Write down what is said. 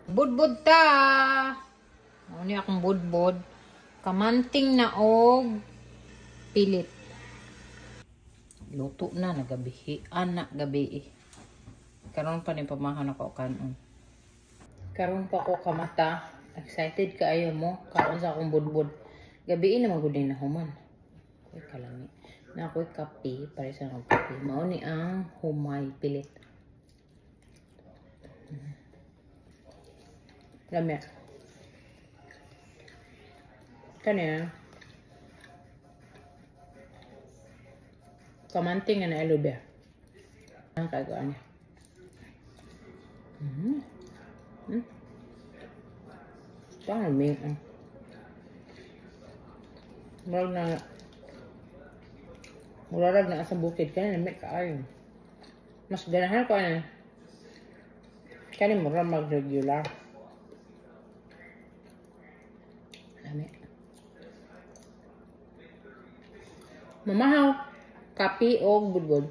Budbud ta. Ano akong budbud. Kamanting na og pilit. Luto na nagabihi. Anak gabi. Karon pa ni pamahan ako kanon. Karon pa ko kamata. Excited kaayo mo karon sa akong budbud. Gabi na magud na human. Koy kalami. Na ako'y kape para sa akong kape. Mao ni ang humay pilit. Lami. Kanya. Kamanting na aloe vera. Ang kagawa niya. Parang may murarag na sa bukid kaya may kaayon. Mas ganahan ko ano. Kaya murag mag-regular. Lami. Mamahaw. Kapi o budbud.